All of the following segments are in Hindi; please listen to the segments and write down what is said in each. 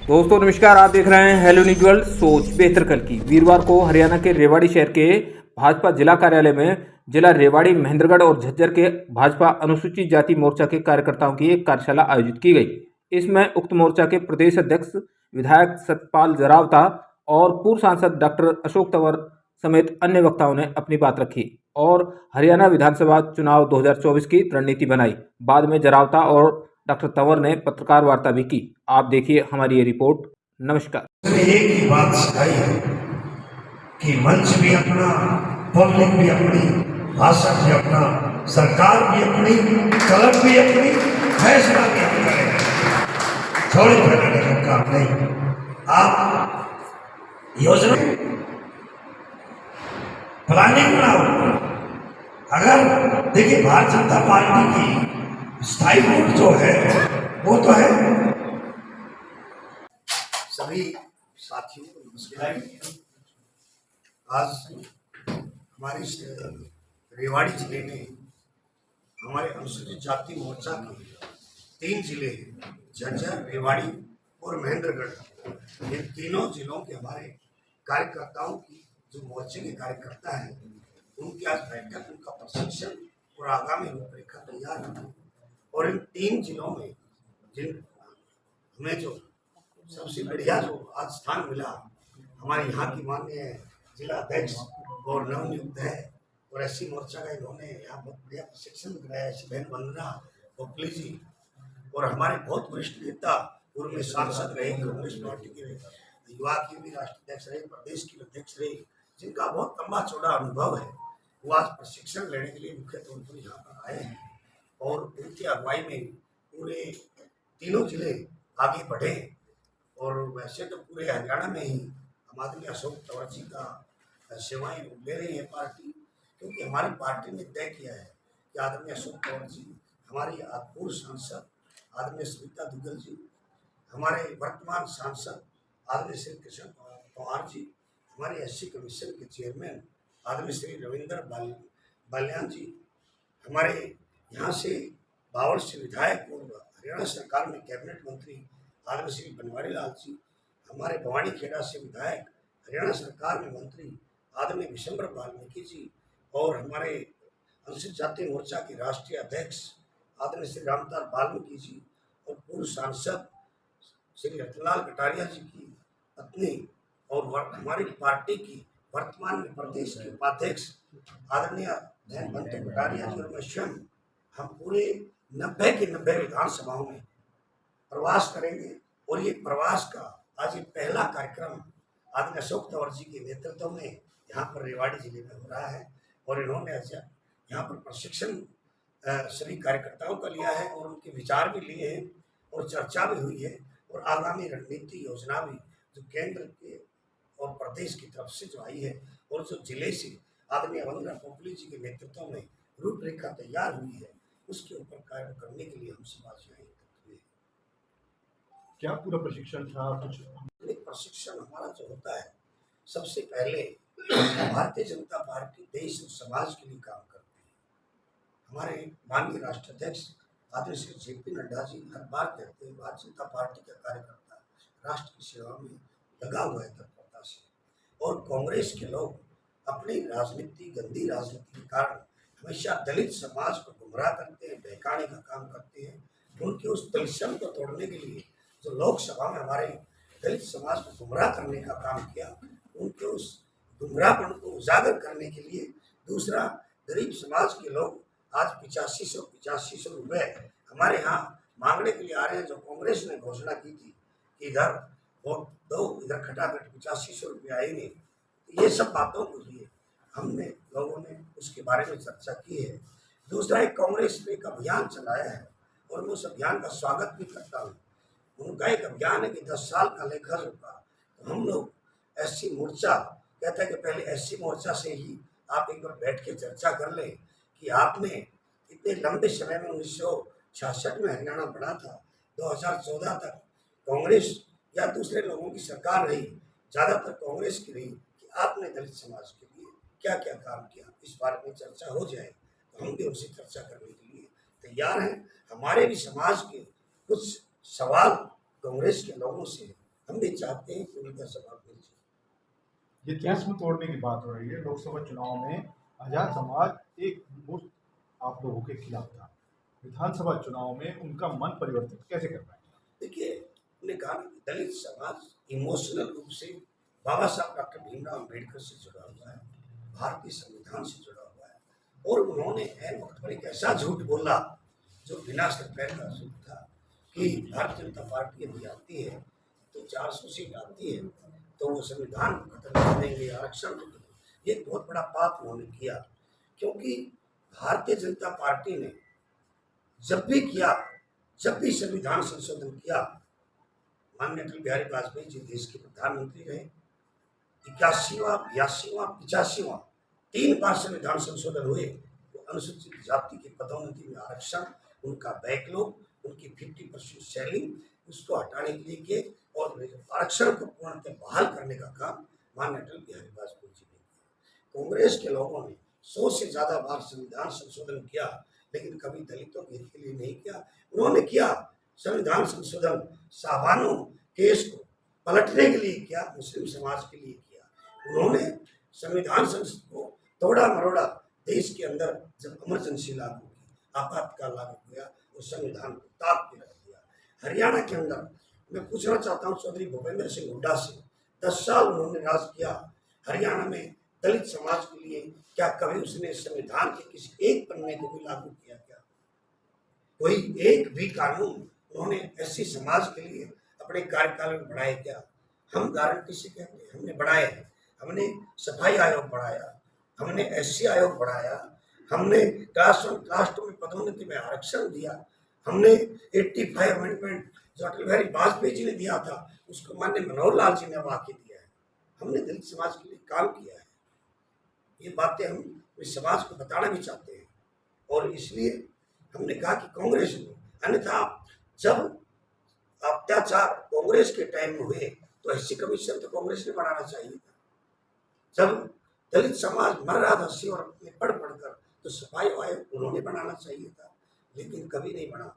दोस्तों नमस्कार, आप देख रहे हैं हेलो न्यूज वर्ल्ड। सोच बेहतर कल की। वीरवार को हरियाणा के रेवाड़ी शहर के भाजपा जिला कार्यालय में जिला रेवाड़ी, महेंद्रगढ़ और झज्जर के भाजपा अनुसूचित जाति मोर्चा के कार्यकर्ताओं की एक कार्यशाला आयोजित की गई। इसमें उक्त मोर्चा के प्रदेश अध्यक्ष विधायक सतपाल जरावता और पूर्व सांसद डॉक्टर अशोक तंवर समेत अन्य वक्ताओं ने अपनी बात रखी और हरियाणा विधानसभा चुनाव 2024 की रणनीति बनाई। बाद में जरावता और डॉक्टर तंवर ने पत्रकार वार्ता भी की। आप देखिए हमारी ये रिपोर्ट। नमस्कार। एक ही बात सिखाई है कि मंच भी अपना, पब्लिक भी अपनी, भाषण भी अपना, सरकार भी अपनी, कलम भी अपनी, फैसला भी अपना है। थोड़ी करने का काम नहीं। आप योजना प्लानिंग बनाओ। अगर देखिए भारतीय जनता पार्टी की स्थायी वोट जो है वो तो है। सभी साथियों को नमस्कार। आज हमारे रेवाड़ी जिले में हमारे अनुसूचित जाति मोर्चा के 3 जिले हैं, झज्जर, रेवाड़ी और महेंद्रगढ़। ये तीनों जिलों के हमारे कार्यकर्ताओं की, जो मोर्चे के कार्यकर्ता हैं, उनकी आज बैठक, उनका प्रशिक्षण और आगामी रूपरेखा तैयार है। और इन 3 जिलों में जिन हमें जो सबसे बढ़िया जो आज स्थान मिला, हमारे यहाँ की माननीय जिला अध्यक्ष और नवनियुक्त है और एससी मोर्चा का इन्होंने यहाँ बहुत बढ़िया प्रशिक्षण कराया। ऐसी बहन वंदना गोखले जी और हमारे बहुत वरिष्ठ नेता, पूर्व में सांसद रहे, कांग्रेस पार्टी के युवा के भी राष्ट्रीय अध्यक्ष रहे, प्रदेश के अध्यक्ष रहे, जिनका बहुत लंबा चौड़ा अनुभव है, वो आज प्रशिक्षण लेने के लिए मुख्य तौर पर यहाँ पर आए हैं। और उनकी अगुवाई में पूरे तीनों जिले आगे बढ़े। और वैसे तो पूरे हरियाणा में ही हम आदमी अशोक तंवर जी का सेवाएं ले रही है पार्टी, क्योंकि हमारी पार्टी ने तय किया है कि आदरणीय अशोक तंवर जी, हमारी पूर्व सांसद आदरणीय सविता दुग्गल जी, हमारे वर्तमान सांसद आदरणीय श्री कृष्ण पवार जी, हमारे एससी कमीशन के चेयरमैन आदरणीय श्री रविंद्र बाल्यान जी, हमारे यहाँ से बावल से विधायक और हरियाणा सरकार में कैबिनेट मंत्री आदरणीय श्री बनवारी लाल जी, हमारे भवानी खेड़ा से विधायक, हरियाणा सरकार में मंत्री आदरणीय विशंबर वाल्मीकि जी, और हमारे अनुसूचित जाति मोर्चा के राष्ट्रीय अध्यक्ष आदरणीय श्री रामदास वाल्मीकि जी, और पूर्व सांसद श्री रतनलाल कटारिया जी की पत्नी और हमारी पार्टी की वर्तमान में प्रदेश के उपाध्यक्ष आदरणीय बंतु कटारिया जी और मैं स्वयं, हम पूरे 90 के 90 विधानसभाओं में प्रवास करेंगे। और ये प्रवास का आज ये पहला कार्यक्रम आदरणीय अशोक तंवर जी के नेतृत्व में यहाँ पर रेवाड़ी जिले में हो रहा है। और इन्होंने यहाँ पर प्रशिक्षण सभी कार्यकर्ताओं का लिया है और उनके विचार भी लिए हैं और चर्चा भी हुई है। और आगामी रणनीति योजना भी जो केंद्र के और प्रदेश की तरफ से जो आई है और जो जिले से आदरणीय वंदना गोखले जी के नेतृत्व में रूपरेखा तैयार हुई है, उसके ऊपर कार्य करने के लिए हम सब आज यहाँ एकत्र हुए। क्या पूरा प्रशिक्षण था? कुछ प्रशिक्षण हमारा जो होता है, सबसे पहले भारतीय जनता पार्टी देश और समाज के लिए काम करती है। हमारे माननीय राष्ट्रीय अध्यक्ष आदरणीय श्री जेपी नड्डा जी हर बार कहते हैं, भारतीय जनता पार्टी का कार्यकर्ता राष्ट्र की सेवा में लगा हुआ है तत्परता से। और कांग्रेस के लोग अपनी राजनीति, गंदी राजनीति के कारण हमेशा दलित समाज को गुमराह करते हैं, बहकाने का काम करते हैं। उनके उस दलितम को तोड़ने के लिए जो लोकसभा में हमारे दलित समाज को गुमराह करने का काम किया, उनके उस गुमराहपन को उजागर करने के लिए दूसरा गरीब समाज के लोग आज 8500 रुपये हमारे यहाँ मांगने के लिए आ रहे हैं। जो कांग्रेस ने घोषणा की थी कि इधर वोट दो, इधर खटाखट 8500 रुपये आएंगे, ये सब बातों के लिए हमने लोगों ने उसके बारे में चर्चा की है। दूसरा, एक कांग्रेस ने एक अभियान चलाया है और मैं उस अभियान का स्वागत भी करता हूँ। उनका एक अभियान है कि 10 साल का लेखा जोखा। तो हम लोग एससी मोर्चा कहता है कि पहले एससी मोर्चा से ही आप एक बार बैठ के चर्चा कर लें कि आपने इतने लंबे समय में 1966 में हरियाणा बना था, 2014 तक कांग्रेस या दूसरे लोगों की सरकार रही, ज़्यादातर कांग्रेस की रही, कि आपने दलित समाज के लिए क्या क्या काम किया, इस बारे में चर्चा हो जाए। तो हम भी उनसे चर्चा करने के लिए तैयार हैं। हमारे भी समाज के कुछ सवाल कांग्रेस के लोगों से हम भी चाहते हैं कि उनका जवाब मिल जाए। ये किस्म तोड़ने की बात हो रही है। लोकसभा चुनाव में आजाद समाज एक मुश्त आप लोगों के खिलाफ था, विधानसभा चुनाव में उनका मन परिवर्तित कैसे कर पाएंगे? देखिए, हमने कहा ना कि दलित समाज इमोशनल रूप से बाबा साहब डॉक्टर भीमराव अम्बेडकर से जुड़ा हुआ है, भारतीय संविधान से जुड़ा हुआ है, और उन्होंने ऐन वक्त पर एक ऐसा झूठ बोला जो बिना सत्य का झूठ था कि भारतीय जनता पार्टी यदि आती है तो 400 सीट आती है तो वो संविधान को खत्म कर देंगे, आरक्षण को खत्म। ये बहुत बड़ा पाप उन्होंने किया, क्योंकि भारतीय जनता पार्टी ने जब भी संविधान संशोधन किया, माननीय अटल बिहारी वाजपेयी जी देश के प्रधानमंत्री रहे, 81वां, 82वां, 85वां 3 बार संविधान संशोधन हुए, तो अनुसूचित जाति की पदोन्नति में आरक्षण, उनका बैकलॉग, उनकी 50% सेलिंग, उसको हटाने के लिए किए और आरक्षण को पूर्णतः बहाल करने का काम माननीय अटल बिहारी वाजपेयी जी ने किया। कांग्रेस के लोगों ने 100 से ज्यादा बार संविधान संशोधन किया, लेकिन कभी दलितों के हित के लिए नहीं किया। उन्होंने किया संविधान संशोधन साहबानो केस को पलटने के लिए किया, मुस्लिम समाज के लिए किया। उन्होंने संविधान संसद को तोड़ा मरोड़ा, देश के अंदर जब इमरजेंसी लागू की, आपातकाल लागू किया, उस संविधान को ताक के रख दिया। हरियाणा के अंदर मैं पूछना चाहता हूँ चौधरी भूपेंद्र सिंह हुड्डा से, 10 साल उन्होंने राज किया हरियाणा में दलित समाज के लिए, क्या कभी उसने संविधान के किसी एक पन्ने को भी लागू किया? क्या कोई एक भी कानून उन्होंने एससी समाज के लिए अपने कार्यकाल में बढ़ाए? क्या हम गारंटी से कहते हैं हमने बढ़ाए हैं। हमने सफाई आयोग बढ़ाया, हमने एससी आयोग बढ़ाया, हमने क्लास 1 क्लास 2 में पदोन्नति में आरक्षण दिया, हमने 85 अमेंडमेंट जो अटल बिहारी वाजपेयी जी ने दिया था उसको माननीय मनोहर लाल जी ने वाकई दिया है। हमने दलित समाज के लिए काम किया है। ये बातें हम इस समाज को बताना भी चाहते हैं, और इसलिए हमने कहा कि कांग्रेस ने, अन्यथा जब अत्याचार कांग्रेस के टाइम में हुए तो एससी कमीशन तो कांग्रेस ने बनाना चाहिए था। जब दलित समाज मर रहा था सी और अपने पढ़ कर, तो सफाई आयोग उन्होंने बनाना चाहिए था, लेकिन कभी नहीं बना।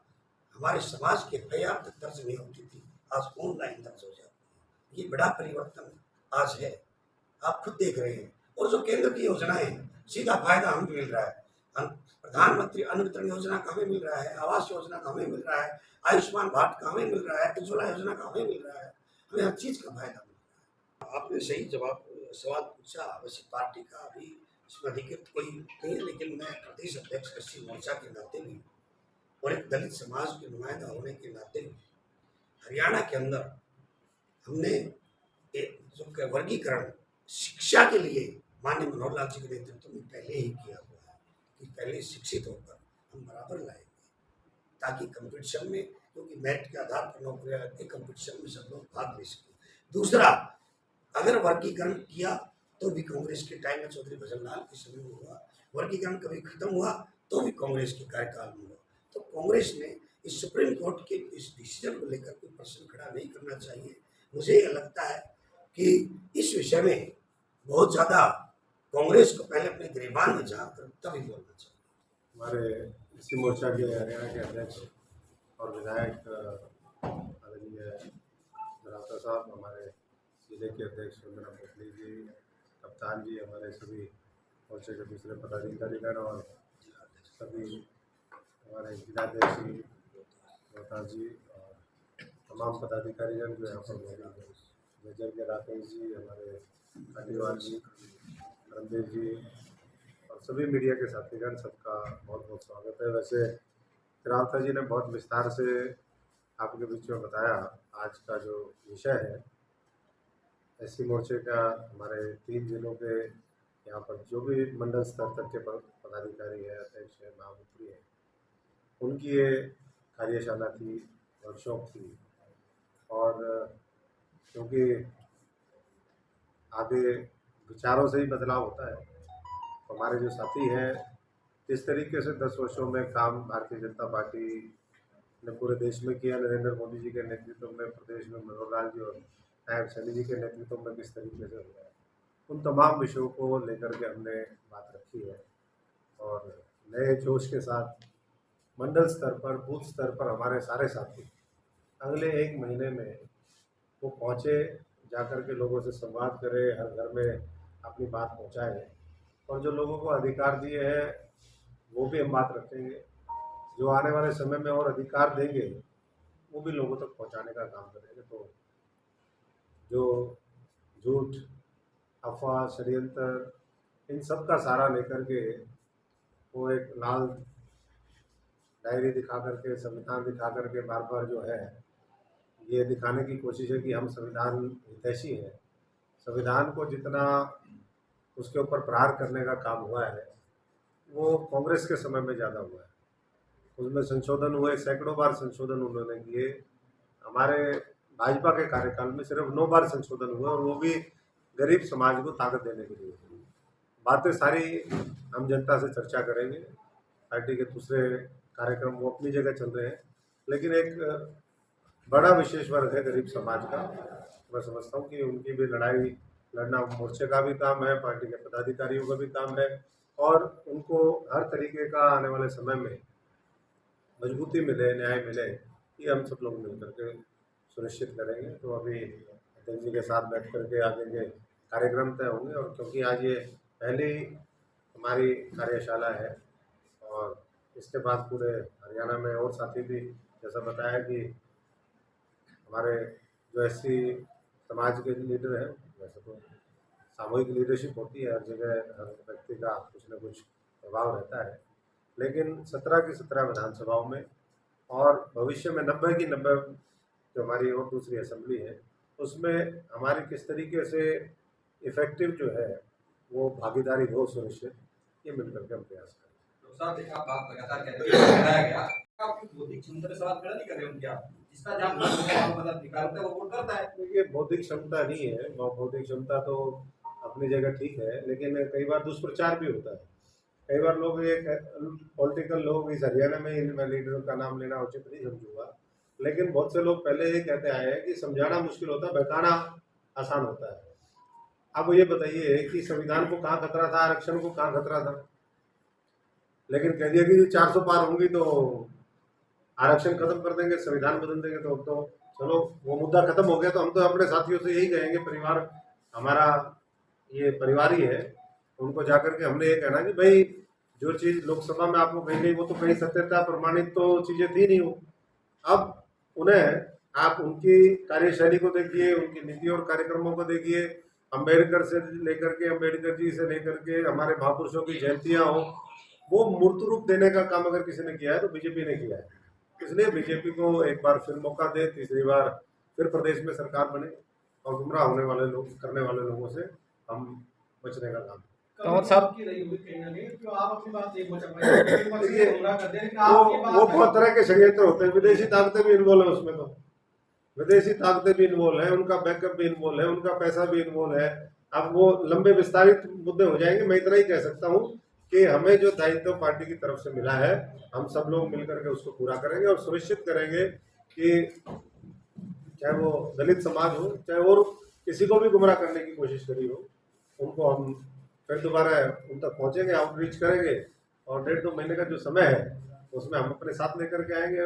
हमारे समाज के एफआईआर तक दर्ज नहीं होती थी, आज ऑनलाइन दर्ज हो जाती है। ये बड़ा परिवर्तन आज है, आप खुद देख रहे हैं। और जो केंद्र की योजनाएं, सीधा फायदा हमें मिल रहा है। प्रधानमंत्री अन्न वितरण योजना का हमें मिल रहा है, आवास योजना का हमें मिल रहा है, आयुष्मान भारत का हमें मिल रहा है, उज्ज्वला योजना का हमें मिल रहा है, हमें हर चीज का फायदा मिल रहा है। आपने सही सवाल पूछा। वैसे पार्टी का अभी इसमें अधिकृत कोई नहीं है, लेकिन मैं प्रदेश अध्यक्ष एससी मोर्चा के नाते भी और एक दलित समाज के नुमाइंदा होने के नाते भी हरियाणा के अंदर हमने जो वर्गीकरण शिक्षा के लिए माननीय मनोहर लाल जी के नेतृत्व में पहले ही किया हुआ है कि पहले शिक्षित होकर हम बराबर लाएंगे, ताकि कंपटीशन में, क्योंकि मेरिट के आधार पर नौकरियां लगती, कंपटीशन में सब लोग भाग ले सकें। दूसरा, अगर वर्गीकरण किया तो भी कांग्रेस के टाइम में चौधरी भजनलाल के समय में हुआ, वर्गीकरण कभी खत्म हुआ तो भी कांग्रेस के कार्यकाल में हुआ। तो कांग्रेस ने इस सुप्रीम कोर्ट के इस डिसीजन को लेकर कोई प्रश्न खड़ा नहीं करना चाहिए। मुझे यह लगता है कि इस विषय में बहुत ज्यादा कांग्रेस को पहले अपने गिरबान में झांक कर तभी बोलना चाहिए। हमारे इसी मोर्चा के हरियाणा के अध्यक्ष और विधायक आदरणीय रावता साहब, हमारे जिले के अध्यक्ष वंदना पोखली जी, कप्तान जी, हमारे सभी मोर्चे के दूसरे पदाधिकारीगण और सभी हमारे जिलाध्यक्ष जी, रोहतास जी और तमाम पदाधिकारीगण जो यहाँ पर मौजूद हैं, जज्जर के राकेश जी, हमारे अग्रवाल जी, रणदेव जी और सभी मीडिया के साथीगण, सबका बहुत बहुत स्वागत है। वैसे रावता जी ने बहुत विस्तार से आपके बीच में बताया आज का जो विषय है एससी मोर्चे का। हमारे 3 जिलों के यहाँ पर जो भी मंडल स्तर तक के पदाधिकारी है, अध्यक्ष है, महामंत्री है, उनकी ये कार्यशाला थी, वर्कशॉप थी। और क्योंकि आगे विचारों से ही बदलाव होता है, हमारे जो साथी हैं जिस तरीके से 10 वर्षों में काम भारतीय जनता पार्टी ने पूरे देश में किया, नरेंद्र मोदी जी के नेतृत्व में प्रदेश में मनोहर लाल जी और नायब सैनी जी के नेतृत्व में किस तरीके से हुआ है, उन तमाम विषयों को लेकर के हमने बात रखी है। और नए जोश के साथ मंडल स्तर पर, बूथ स्तर पर हमारे सारे साथी अगले 1 महीने में वो पहुँचे, जाकर के लोगों से संवाद करे, हर घर में अपनी बात पहुँचाए। और जो लोगों को अधिकार दिए हैं वो भी हम बात रखेंगे, जो आने वाले समय में और अधिकार देंगे वो भी लोगों तक पहुँचाने का काम करेंगे। तो जो झूठ, अफवाह, षड्यंत्र, इन सब का सहारा लेकर के वो एक लाल डायरी दिखा करके, संविधान दिखा करके बार बार जो है ये दिखाने की कोशिश है कि हम संविधान हितैषी हैं। संविधान को जितना उसके ऊपर प्रहार करने का काम हुआ है वो कांग्रेस के समय में ज़्यादा हुआ है। उसमें संशोधन हुए, सैकड़ों बार संशोधन उन्होंने किए। हमारे भाजपा के कार्यकाल में सिर्फ 9 बार संशोधन हुए, और वो भी गरीब समाज को ताकत देने के लिए। बातें सारी हम जनता से चर्चा करेंगे। पार्टी के दूसरे कार्यक्रम वो अपनी जगह चल रहे हैं, लेकिन एक बड़ा विशेष वर्ग है गरीब समाज का। मैं समझता हूँ कि उनकी भी लड़ाई लड़ना मोर्चे का भी काम है, पार्टी के पदाधिकारियों का भी काम है, और उनको हर तरीके का आने वाले समय में मजबूती मिले, न्याय मिले, ये हम सब लोग मिलकर के सुनिश्चित करेंगे। तो अभी अध्यक्ष जी के साथ बैठ करके आगे के कार्यक्रम तय होंगे, और क्योंकि आज ये पहली हमारी कार्यशाला है और इसके बाद पूरे हरियाणा में और साथी भी, जैसा बताया कि हमारे जो एससी समाज के लीडर हैं, वैसे तो सामूहिक लीडरशिप होती है हर जगह, हर व्यक्ति का कुछ न कुछ प्रभाव रहता है, लेकिन 17 की 17 विधानसभाओं में और भविष्य में 90 की 90 जो हमारी और दूसरी असेंबली है उसमें हमारी किस तरीके से इफेक्टिव जो है वो भागीदारी हो सुनिश्चित, ये मिलकर के हम प्रयास करें। तो साहब देखिए, आप लगातार कहते हैं बताया गया आप बौद्धिक क्षमता पे सवाल खड़ा नहीं कर रहे हैं क्या? जिसका जहाँ मतलब निकालता है वो वोट करता है। देखिए, बौद्धिक क्षमता नहीं है, बौद्धिक क्षमता तो अपनी जगह ठीक है, लेकिन कई बार दुष्प्रचार भी होता है। कई बार लोग ये पॉलिटिकल लोग इस हरियाणा में, मैं लीडरों का नाम लेना उचित नहीं समझूंगा, लेकिन बहुत से लोग पहले ये कहते आए हैं कि समझाना मुश्किल होता है, बहकाना आसान होता है। अब ये बताइए कि संविधान को कहाँ खतरा था, आरक्षण को कहाँ खतरा था, लेकिन कह दिया कि 400 पार होंगी तो आरक्षण खत्म कर देंगे, संविधान बदल देंगे। तो चलो वो मुद्दा खत्म हो गया। तो हम तो अपने साथियों से यही कहेंगे, परिवार हमारा ये परिवार ही है, उनको जाकर के हमने ये कहना कि भाई जो चीज़ लोकसभा में आपको कही गई वो तो कहीं सत्यता प्रमाणित तो चीज़ें थी नहीं हो। अब उन्हें आप उनकी कार्यशैली को देखिए, उनकी नीति और कार्यक्रमों को देखिए, अम्बेडकर से लेकर के, अम्बेडकर जी से लेकर के हमारे महापुरुषों की जयंतियाँ हो, वो मूर्त रूप देने का काम अगर किसी ने किया है तो बीजेपी ने किया है। इसलिए बीजेपी को एक बार फिर मौका दे, तीसरी बार फिर प्रदेश में सरकार बने, और गुमराह होने वाले लोग, करने वाले लोगों से हम बचने का काम। तो साहब वो बहुत तरह के षड्यंत्र होते हैं, विदेशी ताकतें भी इन्वॉल्व है उसमें। तो विदेशी ताकतें भी इन्वॉल्व है, उनका बैकअप भी इन्वॉल्व है, उनका पैसा भी इन्वॉल्व है। अब वो लंबे विस्तारित मुद्दे हो जाएंगे। मैं इतना ही कह सकता हूँ कि हमें जो दायित्व पार्टी की तरफ से मिला है, हम सब लोग मिलकर के उसको पूरा करेंगे और सुनिश्चित करेंगे कि चाहे वो दलित समाज हो, चाहे और किसी को भी गुमराह करने की कोशिश करी हो, उनको हम फिर दोबारा उन तक पहुँचेंगे, आउटरीच करेंगे, और 1.5-2 महीने का जो समय है उसमें हम अपने साथ लेकर के आएंगे।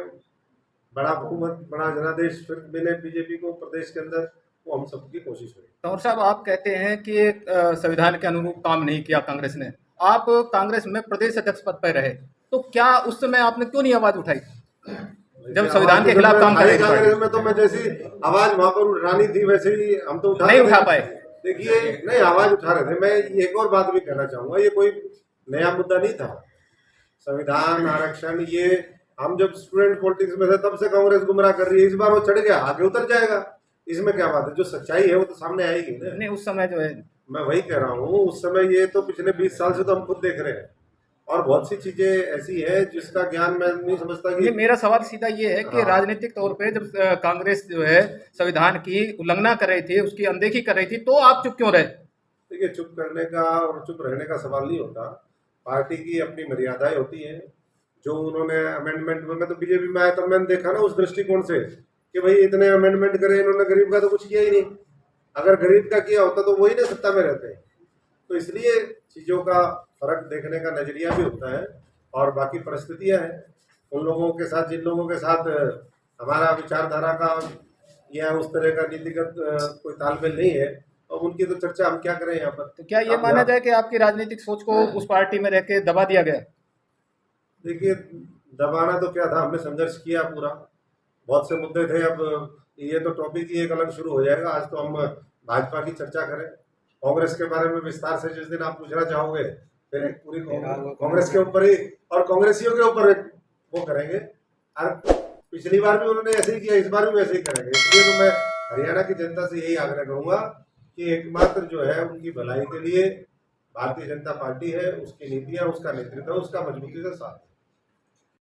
बड़ा बहुमत, बड़ा जनादेश फिर मिले बीजेपी को प्रदेश के अंदर, वो हम सबकी कोशिश करेंगे। तंवर साहब, आप कहते हैं कि संविधान के अनुरूप काम नहीं किया कांग्रेस ने। आप कांग्रेस में प्रदेश अध्यक्ष पद पर रहे, तो क्या उस समय आपने क्यों नहीं आवाज उठाई जब संविधान के खिलाफ काम कर रही थी? कांग्रेस में तो मैं जैसी आवाज वहां पर उठानी थी वैसे ही हम तो नहीं उठा पाए। देखिए, नहीं आवाज उठा रहे थे। मैं एक और बात भी कहना चाहूंगा, ये कोई नया मुद्दा नहीं था। संविधान, आरक्षण, ये हम जब स्टूडेंट पॉलिटिक्स में थे तब से कांग्रेस गुमराह कर रही है। इस बार वो चढ़ गया, आगे उतर जाएगा, इसमें क्या बात है? जो सच्चाई है वो तो सामने आएगी ना। नहीं, उस समय जो है, मैं वही कह रहा हूँ, उस समय ये तो पिछले 20 साल से तो हम खुद देख रहे हैं, और बहुत सी चीजें ऐसी है जिसका ज्ञान मैं नहीं समझता कि। मेरा सवाल सीधा ये है कि राजनीतिक तौर पे जब कांग्रेस जो है संविधान की उल्लंघना कर रही थी, उसकी अनदेखी कर रही थी, तो आप चुप क्यों रहे? देखिए, चुप करने का और चुप रहने का सवाल नहीं होता। पार्टी की अपनी मर्यादाएं होती हैं। जो उन्होंने अमेंडमेंट में, मैं तो बीजेपी में आया तब मैंने देखा ना उस दृष्टिकोण से कि भाई इतने अमेंडमेंट करे इन्होंने, गरीब का तो कुछ किया ही नहीं। अगर गरीब का किया होता तो वही ना सत्ता में रहते हैं। तो इसलिए चीज़ों का फर्क देखने का नजरिया भी होता है, और बाकी परिस्थितियां हैं। उन लोगों के साथ, जिन लोगों के साथ हमारा विचारधारा का यहाँ उस तरह का नीतिगत कोई तालमेल नहीं है, और उनकी तो चर्चा हम क्या करें यहाँ पर। तो क्या ये आप माना यहाँ- जाए कि आपकी राजनीतिक सोच को उस पार्टी में रह के दबा दिया गया? देखिए, दबाना तो क्या था, हमने संघर्ष किया पूरा, बहुत से मुद्दे थे। अब ये तो टॉपिक ही एक अलग शुरू हो जाएगा। आज तो हम भाजपा की चर्चा करें, कांग्रेस के बारे में विस्तार से जिस दिन आप पूछना चाहोगे फिर एक पूरी कांग्रेस के ऊपर ही और कांग्रेसियों के ऊपर एक वो करेंगे। और पिछली बार भी उन्होंने ऐसे ही किया, इस बार भी वैसे ही करेंगे। इसलिए तो मैं हरियाणा की जनता से यही आग्रह करूंगा कि एकमात्र जो है उनकी भलाई के लिए भारतीय जनता पार्टी है, उसकी नीतियां, उसका नेतृत्व, उसका मजबूती से साथ है।